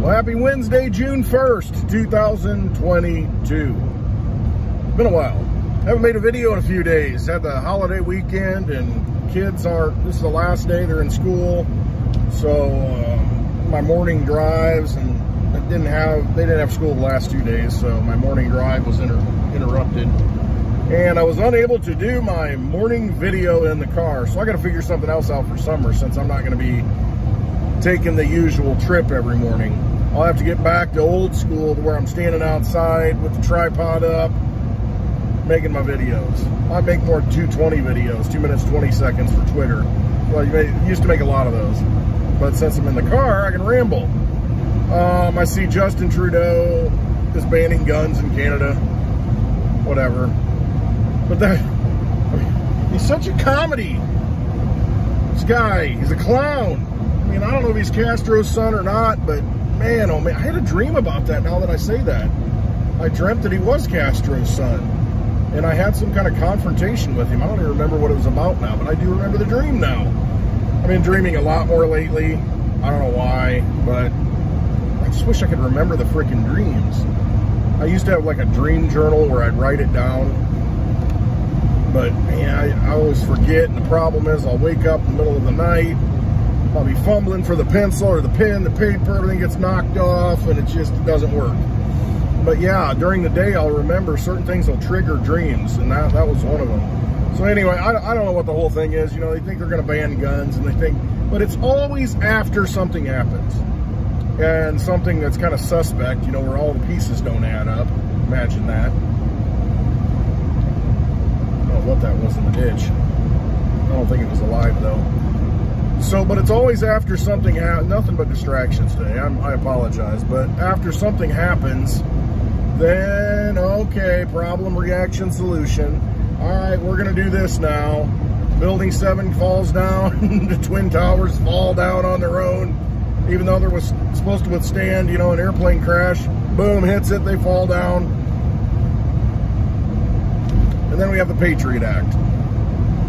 Well, happy Wednesday, June 1st, 2022. Been a while. Haven't made a video in a few days. Had the holiday weekend and kids this is the last day they're in school. So my morning drives, and they didn't have school the last 2 days, so my morning drive was interrupted. And I was unable to do my morning video in the car. So I got to figure something else out for summer, since I'm not going to be taking the usual trip every morning. I'll have to get back to old school, to where I'm standing outside with the tripod up, making my videos. I make more 2:20 videos, 2 minutes, 20 seconds for Twitter. Well, you used to make a lot of those. But since I'm in the car, I can ramble. I see Justin Trudeau is banning guns in Canada. Whatever. But he's such a comedy. This guy, he's a clown. I mean, I don't know if he's Castro's son or not, but man, oh man, I had a dream about that now that I say that. I dreamt that he was Castro's son, and I had some kind of confrontation with him. I don't even remember what it was about now, but I do remember the dream now. I've been dreaming a lot more lately. I don't know why, but I just wish I could remember the freaking dreams. I used to have like a dream journal where I'd write it down, but man, I always forget, and the problem is I'll wake up in the middle of the night, I'll be fumbling for the pencil or the pen, the paper, everything gets knocked off, and it just doesn't work. But yeah, during the day, I'll remember certain things will trigger dreams, and that was one of them. So anyway, I don't know what the whole thing is. You know, they think they're going to ban guns, and they think, but it's always after something happens. And something that's kind of suspect, you know, where all the pieces don't add up. Imagine that. I don't know what that was in the ditch. I don't think it was alive, though. So, but it's always after something happens. Nothing but distractions today. I apologize. But after something happens, then, okay, problem, reaction, solution. All right, we're going to do this now. Building 7 falls down. The Twin Towers fall down on their own. Even though there was supposed to withstand, you know, an airplane crash. Boom, hits it, they fall down. And then we have the Patriot Act.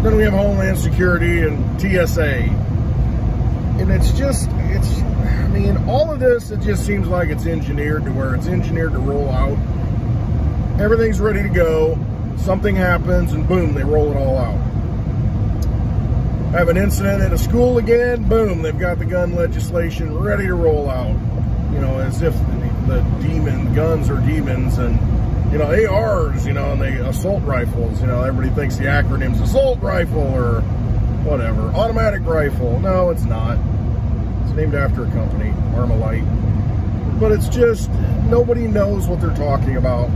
Then we have Homeland Security and TSA. And I mean, all of this, it just seems like it's engineered to where it's engineered to roll out. Everything's ready to go. Something happens and boom, they roll it all out. Have an incident at a school again, boom, they've got the gun legislation ready to roll out. You know, as if the guns are demons, and, you know, ARs, you know, and the assault rifles, you know, everybody thinks the acronym's assault rifle or whatever. Automatic rifle. No, it's not. It's named after a company, Armalite. But it's just, nobody knows what they're talking about.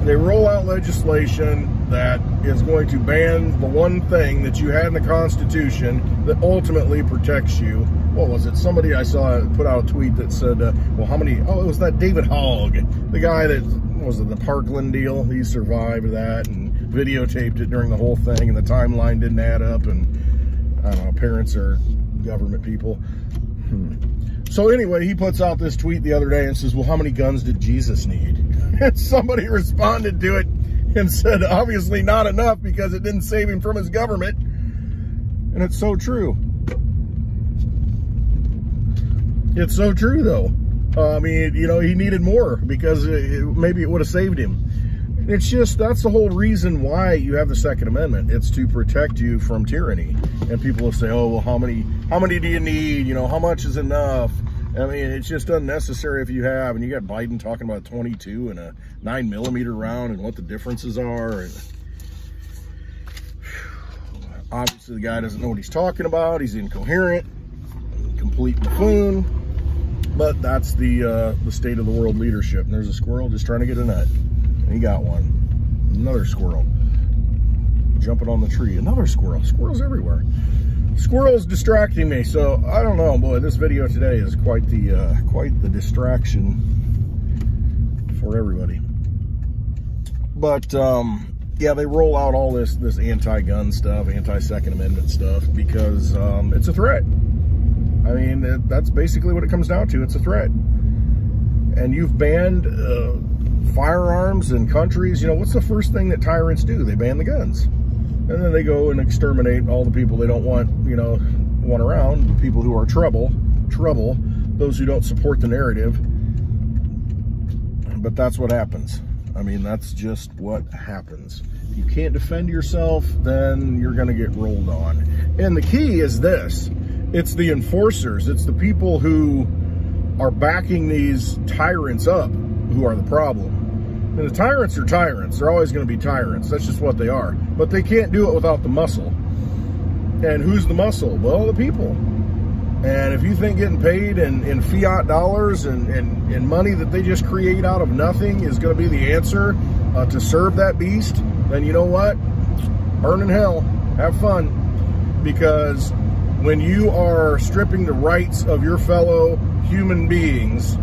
They roll out legislation that is going to ban the one thing that you had in the Constitution that ultimately protects you. What was it? Somebody I saw put out a tweet that said, well, how many? Oh, it was that David Hogg, the guy that, what was it, the Parkland deal? He survived that and videotaped it during the whole thing, and the timeline didn't add up, and I don't know, parents are government people. So anyway, he puts out this tweet the other day and says, well, how many guns did Jesus need? And somebody responded to it and said, obviously not enough, because it didn't save him from his government. And it's so true. It's so true, though. I mean, you know, he needed more, because maybe it would have saved him. It's just, that's the whole reason why you have the Second Amendment. It's to protect you from tyranny. And people will say, oh, well, how many do you need? You know, how much is enough? I mean, it's just unnecessary if you have. And you got Biden talking about 22 and a 9mm round and what the differences are. And obviously, the guy doesn't know what he's talking about. He's incoherent, complete buffoon. But that's the state of the world leadership. And there's a squirrel just trying to get a nut. And he got one. Another squirrel jumping on the tree. Another squirrel. Squirrels everywhere. Squirrels distracting me. So I don't know, boy. This video today is quite the distraction for everybody. But yeah, they roll out all this anti-gun stuff, anti-Second Amendment stuff, because it's a threat. I mean, that's basically what it comes down to. It's a threat. And you've banned firearms in countries. You know, what's the first thing that tyrants do? They ban the guns. And then they go and exterminate all the people they don't want, you know, want around, the people who are trouble, those who don't support the narrative. But that's what happens. I mean, that's just what happens. If you can't defend yourself, then you're going to get rolled on. And the key is this. It's the enforcers. It's the people who are backing these tyrants up who are the problem. And the tyrants are tyrants. They're always going to be tyrants. That's just what they are. But they can't do it without the muscle. And who's the muscle? Well, the people. And if you think getting paid in fiat dollars and money that they just create out of nothing is going to be the answer to serve that beast, then you know what? Burn in hell. Have fun. Because when you are stripping the rights of your fellow human beings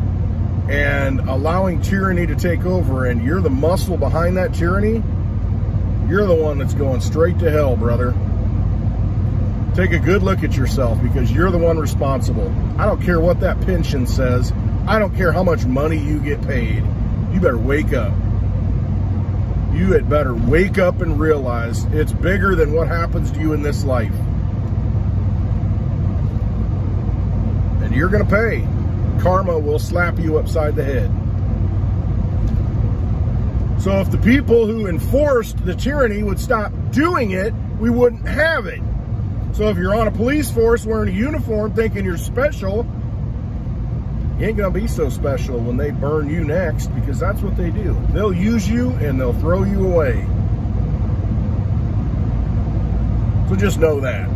and allowing tyranny to take over, and you're the muscle behind that tyranny, you're the one that's going straight to hell, brother. Take a good look at yourself, because you're the one responsible. I don't care what that pension says. I don't care how much money you get paid. You better wake up. You had better wake up and realize it's bigger than what happens to you in this life. And you're going to pay. Karma will slap you upside the head. So if the people who enforced the tyranny would stop doing it, we wouldn't have it. So if you're on a police force wearing a uniform thinking you're special, you ain't gonna be so special when they burn you next, because that's what they do. They'll use you and they'll throw you away. So just know that.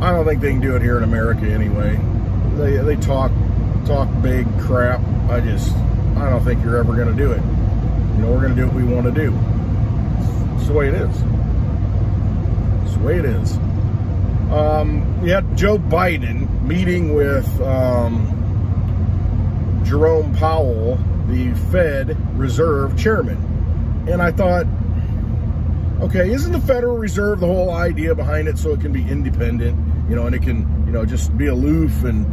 I don't think they can do it here in America anyway. They talk big crap. I don't think you're ever gonna do it. You know, we're gonna do what we want to do. It's the way it is. It's the way it is. We had Joe Biden meeting with Jerome Powell, the Fed Reserve Chairman. And I thought, okay, isn't the Federal Reserve the whole idea behind it so it can be independent, you know, and it can, you know, just be aloof and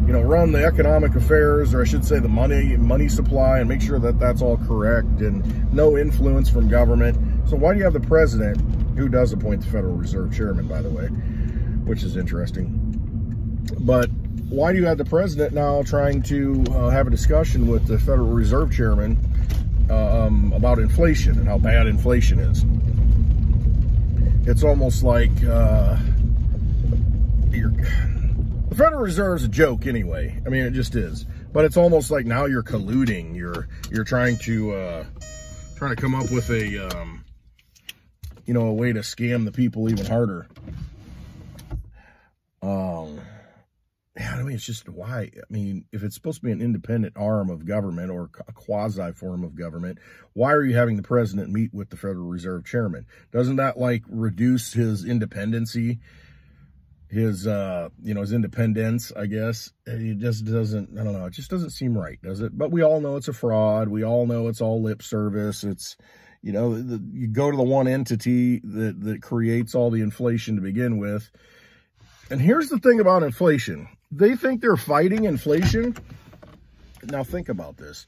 you know, run the economic affairs, or I should say the money supply, and make sure that that's all correct and no influence from government. So why do you have the president, who does appoint the Federal Reserve Chairman, by the way, which is interesting, but why do you have the president now trying to have a discussion with the Federal Reserve Chairman about inflation and how bad inflation is? It's almost like the Federal Reserve's a joke anyway. I mean, it just is. But it's almost like now you're colluding. You're trying to come up with a you know, a way to scam the people even harder. Yeah, I mean, it's just why. I mean, if it's supposed to be an independent arm of government or a quasi form of government, why are you having the president meet with the Federal Reserve Chairman? Doesn't that like reduce his independency? His, you know, his independence, I guess. It just doesn't, I don't know, it just doesn't seem right, does it? But we all know it's a fraud. We all know it's all lip service. It's, you know, you go to the one entity that creates all the inflation to begin with. And here's the thing about inflation. They think they're fighting inflation. Now think about this.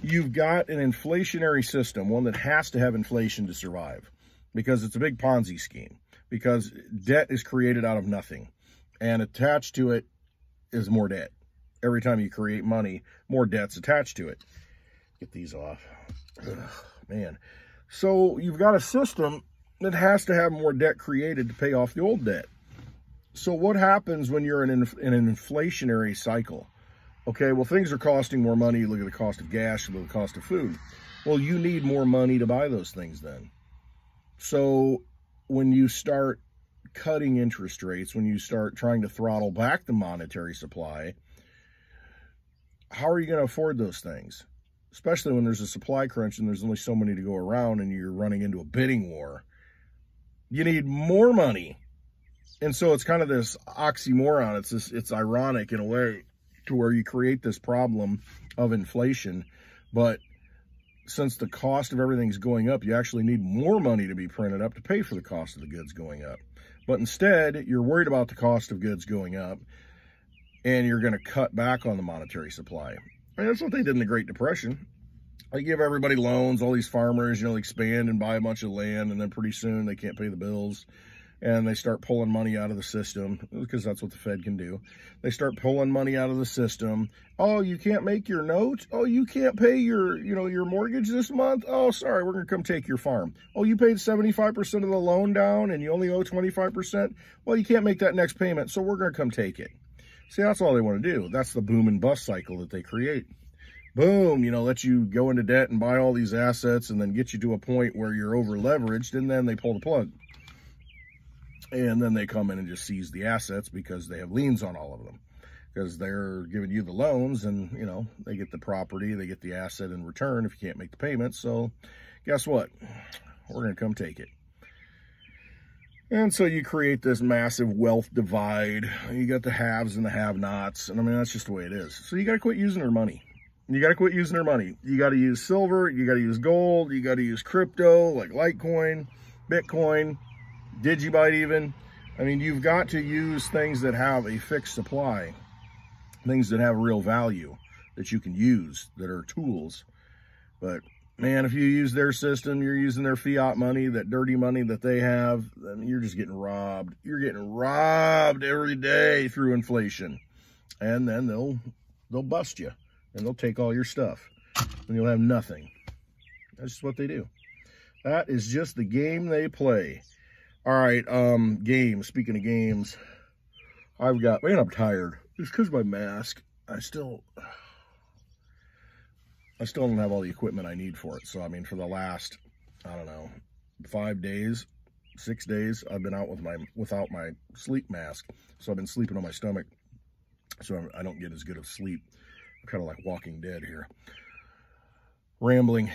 You've got an inflationary system, one that has to have inflation to survive, because it's a big Ponzi scheme. Because debt is created out of nothing, and attached to it is more debt. Every time you create money, more debt's attached to it. Get these off. Ugh, man. So you've got a system that has to have more debt created to pay off the old debt. So what happens when you're in an inflationary cycle? Okay, well, things are costing more money. Look at the cost of gas, look at the cost of food. Well, you need more money to buy those things then. So when you start cutting interest rates, when you start trying to throttle back the monetary supply, how are you going to afford those things? Especially when there's a supply crunch and there's only so many to go around and you're running into a bidding war. You need more money. And so it's kind of this oxymoron. It's ironic in a way to where you create this problem of inflation, but since the cost of everything's going up, you actually need more money to be printed up to pay for the cost of the goods going up. But instead, you're worried about the cost of goods going up, and you're going to cut back on the monetary supply. I mean, that's what they did in the Great Depression. They give everybody loans, all these farmers, you know, expand and buy a bunch of land, and then pretty soon they can't pay the bills. and they start pulling money out of the system, because that's what the Fed can do. They start pulling money out of the system. Oh, you can't make your note? Oh, you can't pay your, your mortgage this month? Oh, sorry, we're going to come take your farm. Oh, you paid 75% of the loan down and you only owe 25%? Well, you can't make that next payment, so we're going to come take it. See, that's all they want to do. That's the boom and bust cycle that they create. Boom, let you go into debt and buy all these assets and then get you to a point where you're over leveraged, and then they pull the plug. And then they come in and just seize the assets because they have liens on all of them, because they're giving you the loans, and they get the property, they get the asset in return if you can't make the payments. So guess what? We're going to come take it. And so you create this massive wealth divide. You got the haves and the have-nots, and I mean, that's just the way it is. So you got to quit using their money. You got to quit using their money. You got to use silver, you got to use gold, you got to use crypto like LITECOIN, Bitcoin, Digibyte even. I mean, you've got to use things that have a fixed supply, things that have real value that you can use, that are tools. But man, if you use their system, you're using their fiat money, that dirty money that they have, then you're just getting robbed. You're getting robbed every day through inflation. And then they'll bust you, and they'll take all your stuff, and you'll have nothing. That's just what they do. That is just the game they play. All right, games. Speaking of games, I'm tired. It's because of my mask. I still don't have all the equipment I need for it. So, I mean, for the last, I don't know, 5 days, 6 days, I've been out without my sleep mask. So I've been sleeping on my stomach, so I don't get as good of sleep. I'm kind of like Walking Dead here. Rambling.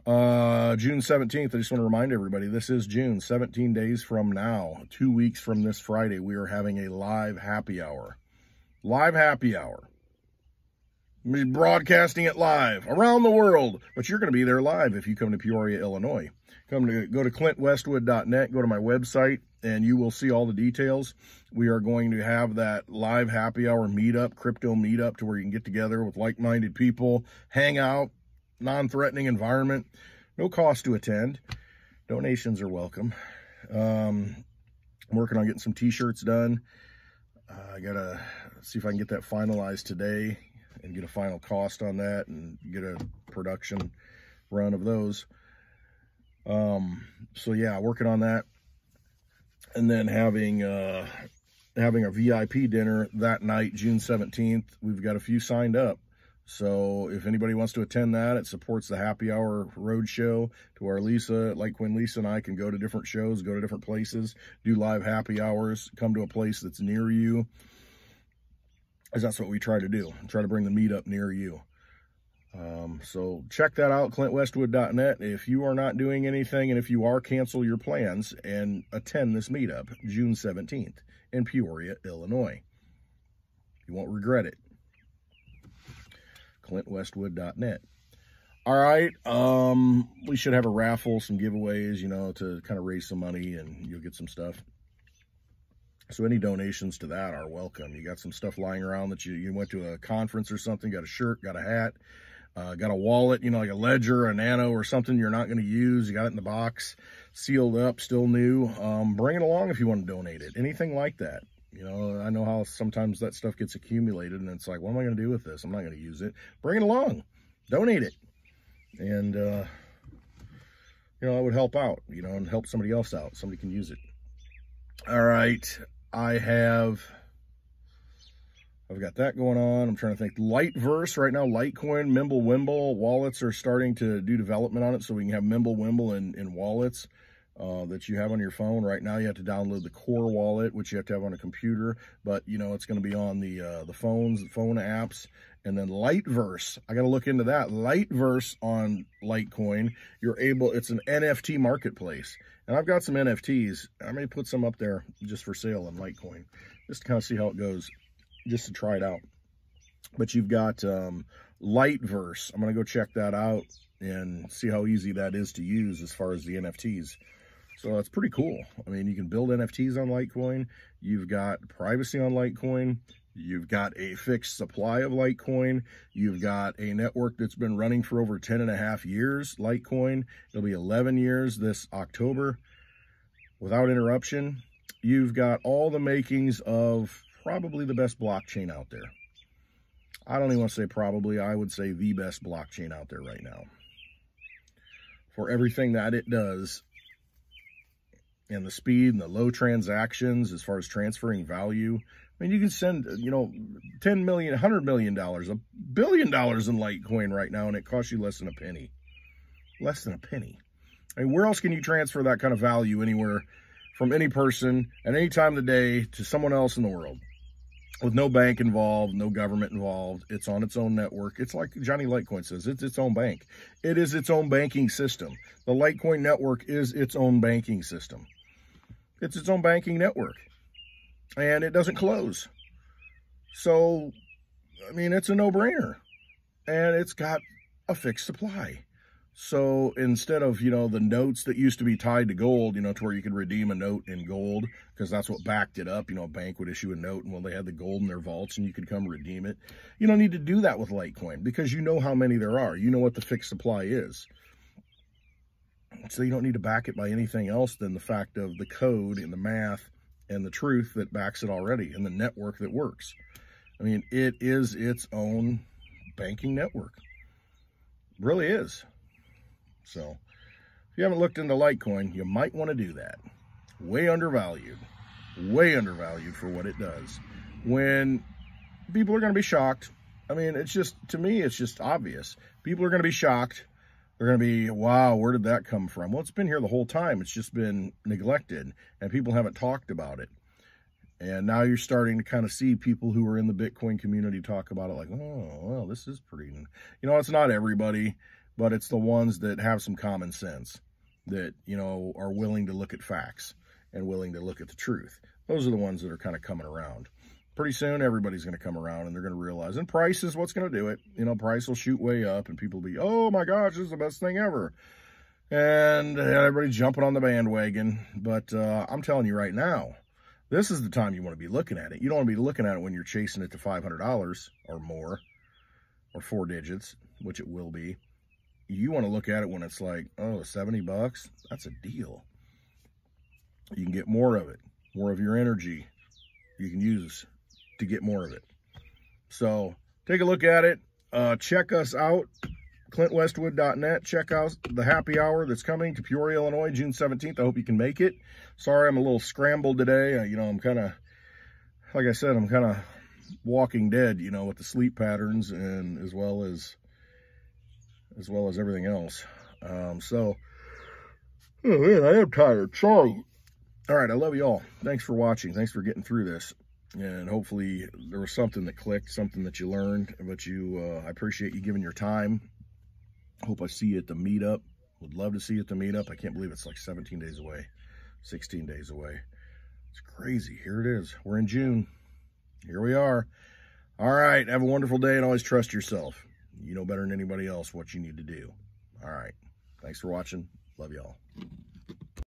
June 17th, I just want to remind everybody, this is June, 17 days from now, 2 weeks from this Friday, we are having a live happy hour. Live happy hour. We'll be broadcasting it live around the world, but you're going to be there live if you come to Peoria, Illinois. Go to clintwestwood.net, go to my website, and you will see all the details. We are going to have that live happy hour meetup, crypto meetup, to where you can get together with like-minded people, hang out, non-threatening environment, no cost to attend. Donations are welcome. I'm working on getting some t-shirts done. I gotta see if I can get that finalized today and get a final cost on that and get a production run of those. So yeah, working on that, and then having a VIP dinner that night, June 17th. We've got a few signed up. So if anybody wants to attend that, it supports the happy hour road show, to where LITECOIN Lisa and I can go to different shows, go to different places, do live happy hours, come to a place that's near you. Because that's what we try to do. Try to bring the meetup near you. So check that out, clintwestwood.net. If you are not doing anything, and if you are, cancel your plans and attend this meetup, June 17th in Peoria, Illinois. You won't regret it. clintwestwood.net. All right, we should have a raffle, some giveaways, to kind of raise some money, and you'll get some stuff. So any donations to that are welcome. You got some stuff lying around that you went to a conference or something, got a shirt, got a hat, got a wallet, like a Ledger, a Nano or something you're not going to use. You got it in the box, sealed up, still new. Bring it along if you want to donate it. Anything like that. I know how sometimes that stuff gets accumulated, and it's like, what am I going to do with this? I'm not going to use it. Bring it along. Donate it. And, it would help out, and help somebody else out. Somebody can use it. All right. I've got that going on. I'm trying to think. LITEVERSE right now, LITECOIN, MWEB wallets are starting to do development on it, so we can have MWEB in wallets that you have on your phone. Right now, you have to download the core wallet, which you have to have on a computer, but it's going to be on the phone apps. And then LITEVERSE, I got to look into that. LITEVERSE on LITECOIN, it's an NFT marketplace. And I've got some NFTs. I may put some up there just for sale on LITECOIN, just to kind of see how it goes, just to try it out. But you've got LITEVERSE. I'm going to go check that out and see how easy that is to use as far as the NFTs. So that's pretty cool. I mean, you can build NFTs on LITECOIN. You've got privacy on LITECOIN. You've got a fixed supply of LITECOIN. You've got a network that's been running for over 10.5 years, LITECOIN. It'll be 11 years this October without interruption. you've got all the makings of probably the best blockchain out there. I don't even want to say probably, I would say the best blockchain out there right now. For everything that it does, and the speed and the low transactions as far as transferring value. I mean, you can send, you know, $10 million, $100 million, $1 billion in Litecoin right now, and it costs you less than a penny. Less than a penny. I mean, where else can you transfer that kind of value anywhere from any person at any time of the day to someone else in the world? With no bank involved, no government involved. It's on its own network. It's like Johnny Litecoin says, it's its own bank. It is its own banking system. The Litecoin network is its own banking system. It's its own banking network. And it doesn't close. So, I mean, it's a no-brainer. And it's got a fixed supply. So instead of, you know, the notes that used to be tied to gold, you know, to where you could redeem a note in gold, because that's what backed it up. You know, a bank would issue a note, and well, they had the gold in their vaults, and you could come redeem it. You don't need to do that with Litecoin, because you know how many there are. You know what the fixed supply is. So you don't need to back it by anything else than the fact of the code and the math and the truth that backs it already, and the network that works. I mean, it is its own banking network. It really is. So if you haven't looked into Litecoin, you might want to do that. Way undervalued for what it does. When people are going to be shocked, I mean, it's just, to me, it's just obvious. People are going to be shocked. They're going to be, wow, where did that come from? Well, it's been here the whole time. It's just been neglected, and people haven't talked about it. And now you're starting to kind of see people who are in the Bitcoin community talk about it like, oh, well, this is pretty, you know, it's not everybody, but it's the ones that have some common sense, that, you know, are willing to look at facts and willing to look at the truth. Those are the ones that are kind of coming around. Pretty soon, everybody's going to come around, and they're going to realize, and price is what's going to do it. You know, price will shoot way up, and people will be, oh my gosh, this is the best thing ever. And everybody's jumping on the bandwagon. But I'm telling you right now, this is the time you want to be looking at it. You don't want to be looking at it when you're chasing it to $500 or more, or 4 digits, which it will be. You want to look at it when it's like, oh, 70 bucks, that's a deal. You can get more of it, more of your energy you can use to get more of it. So take a look at it. Check us out, clintwestwood.net. Check out the happy hour that's coming to Peoria, Illinois, June 17th. I hope you can make it. Sorry, I'm a little scrambled today. You know, I'm kind of, like I said, I'm kind of walking dead, you know, with the sleep patterns, and as well as everything else. Oh man, I am tired. Sorry. All right, I love you all. Thanks for watching. Thanks for getting through this. And hopefully there was something that clicked, something that you learned. But I appreciate you giving your time. Hope I see you at the meetup. Would love to see you at the meetup. I can't believe it's like 17 days away, 16 days away. It's crazy. Here it is. We're in June. Here we are. All right. Have a wonderful day, and always trust yourself. You know better than anybody else what you need to do. All right. Thanks for watching. Love y'all.